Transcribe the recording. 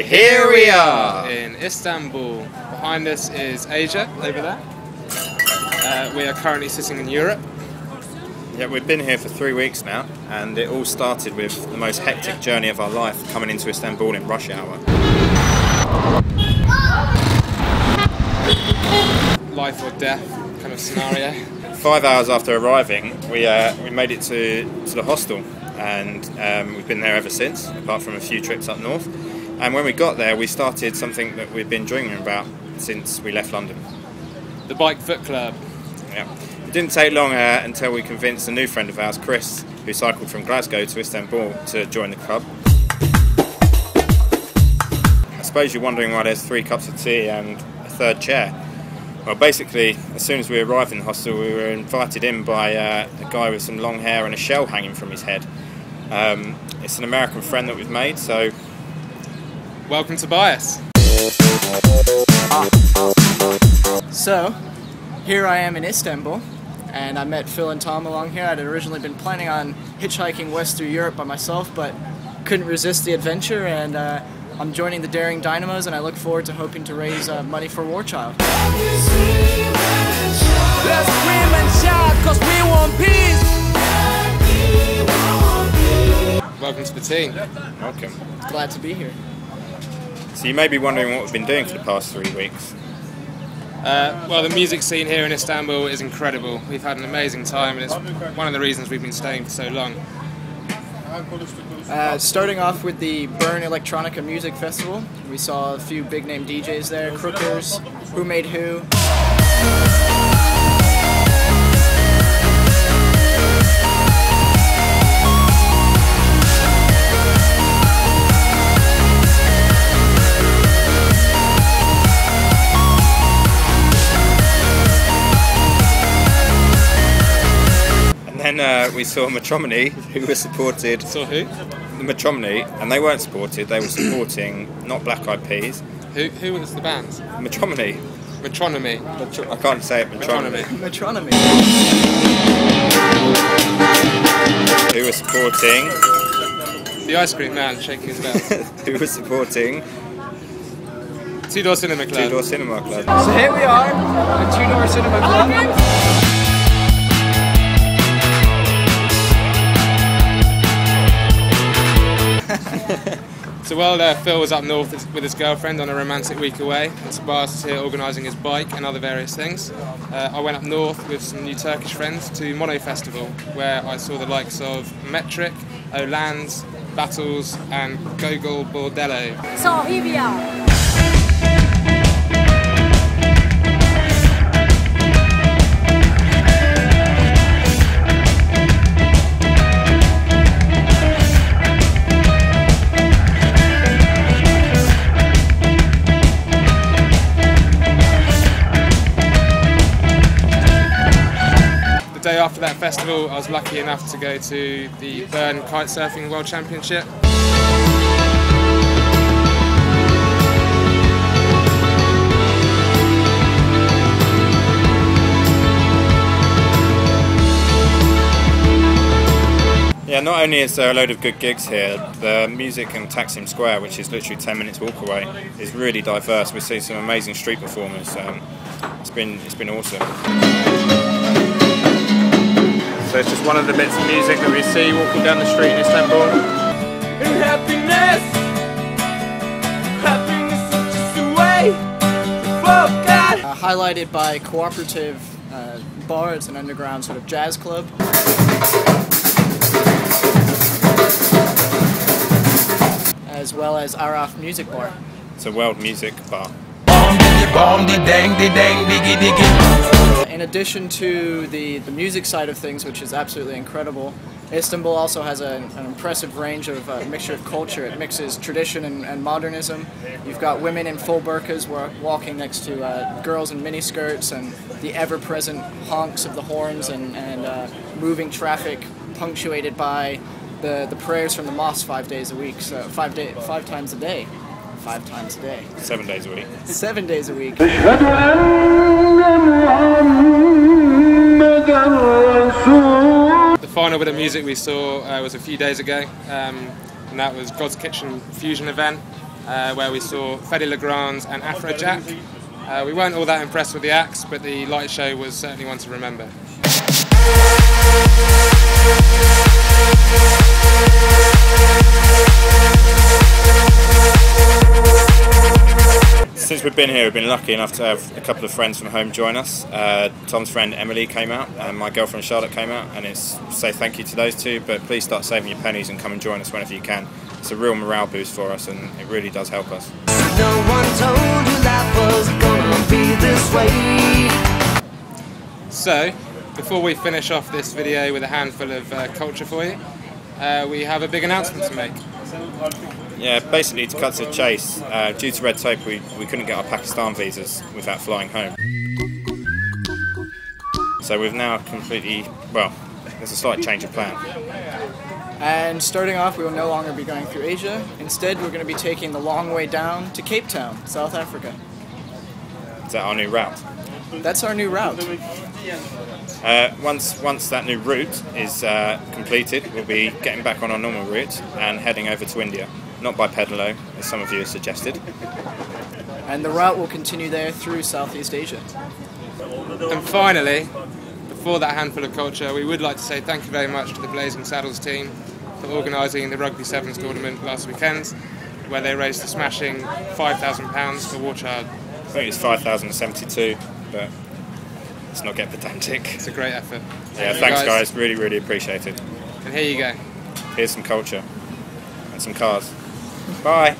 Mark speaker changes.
Speaker 1: here we are
Speaker 2: in Istanbul. Behind us is Asia, over there. We are currently sitting in Europe.
Speaker 1: Yeah, we've been here for 3 weeks now, and it all started with the most hectic journey of our life, coming into Istanbul in rush hour.
Speaker 2: Life or death kind of scenario.
Speaker 1: 5 hours after arriving, we made it to the hostel, and we've been there ever since, apart from a few trips up north. And when we got there, we started something that we've been dreaming about since we left London.
Speaker 2: The Bike Foot Club.
Speaker 1: Yeah. It didn't take long until we convinced a new friend of ours, Chris, who cycled from Glasgow to Istanbul, to join the club. I suppose you're wondering why there's 3 cups of tea and a third chair. Well, basically, as soon as we arrived in the hostel, we were invited in by a guy with some long hair and a shell hanging from his head. It's an American friend that we've made, so...
Speaker 2: Welcome to Bias.
Speaker 3: So, here I am in Istanbul, and I met Phil and Tom along here. I'd originally been planning on hitchhiking west through Europe by myself, but couldn't resist the adventure, and I'm joining the daring Dynamos, and I look forward to hoping to raise money for War Child.
Speaker 4: Let's scream and shout, 'cause we want peace.
Speaker 2: Welcome to the team.
Speaker 1: Welcome.
Speaker 3: Glad to be here.
Speaker 1: So you may be wondering what we've been doing for the past 3 weeks.
Speaker 2: Well, the music scene here in Istanbul is incredible. We've had an amazing time, and it's one of the reasons we've been staying for so long.
Speaker 3: Starting off with the Bern Electronica Music Festival, we saw a few big name DJs there, Crookers, Who Made Who.
Speaker 1: And then we saw Metromany, who were supported...
Speaker 2: Saw who?
Speaker 1: The Metromany, and they weren't supported, they were supporting not Black Eyed Peas.
Speaker 2: Who was the band?
Speaker 1: Metromany.
Speaker 2: Metronomy.
Speaker 1: I can't say it, Metronomy.
Speaker 3: Metronomy.
Speaker 1: Who were supporting...
Speaker 2: The Ice Cream Man shaking his bell.
Speaker 1: who were supporting...
Speaker 2: Two Door Cinema Club.
Speaker 1: Two Door Cinema Club.
Speaker 3: So here we are at Two Door Cinema Club.
Speaker 2: So while Phil was up north with his girlfriend on a romantic week away, and Tobias was here organising his bike and other various things, I went up north with some new Turkish friends to Mono Festival, where I saw the likes of Metric, Olands, Battles and Gogol Bordello.
Speaker 5: Sahibia.
Speaker 2: The day after that festival, I was lucky enough to go to the Bern Kitesurfing World Championship.
Speaker 1: Yeah, not only is there a load of good gigs here, the music in Taksim Square, which is literally 10 minutes walk away, is really diverse. We see some amazing street performers. It's been awesome. So it's just one of the bits of music that we see walking down the street in Istanbul.
Speaker 4: And happiness is just a way to forget.
Speaker 3: Highlighted by cooperative bar, it's an underground sort of jazz club. As well as Araf Music Bar.
Speaker 1: It's a world music bar.
Speaker 3: In addition to the music side of things, which is absolutely incredible, Istanbul also has an impressive range of mixture of culture. It mixes tradition and modernism. You've got women in full burqas walking next to girls in miniskirts, and the ever-present honks of the horns and moving traffic punctuated by the prayers from the mosque 5 days a week, so 5 times a day. 5 times a day.
Speaker 1: 7 days a week.
Speaker 3: 7 days a week.
Speaker 2: The final bit of music we saw was a few days ago, and that was God's Kitchen Fusion event. where we saw Fede Legrand and Afrojack. We weren't all that impressed with the acts, but the light show was certainly one to remember.
Speaker 1: Since we've been here, we've been lucky enough to have a couple of friends from home join us. Tom's friend Emily came out, and my girlfriend Charlotte came out, and it's say thank you to those two, but please start saving your pennies and come and join us whenever you can. It's a real morale boost for us, and it really does help us.
Speaker 4: No one told you life was gonna be this way.
Speaker 2: So, before we finish off this video with a handful of culture for you, we have a big announcement to make.
Speaker 1: Yeah, basically to cut to the chase, due to red tape we couldn't get our Pakistan visas without flying home. So we've now completely, well, there's a slight change of plan.
Speaker 3: And starting off, we will no longer be going through Asia. Instead, we're going to be taking the long way down to Cape Town, South Africa.
Speaker 1: Is that our new route?
Speaker 3: That's our new route.
Speaker 1: Once that new route is completed, we'll be getting back on our normal route and heading over to India. Not by Pedalo, as some of you have suggested.
Speaker 3: And the route will continue there through Southeast Asia.
Speaker 2: And finally, before that handful of culture, we would like to say thank you very much to the Blazing Saddles team for organising the Rugby Sevens tournament last weekend, where they raised a smashing £5,000 for War Child.
Speaker 1: I think it's 5,072, but let's not get pedantic.
Speaker 2: It's a great effort.
Speaker 1: Yeah, thanks guys, really, really appreciate it.
Speaker 2: And here you go.
Speaker 1: Here's some culture and some cars. Bye.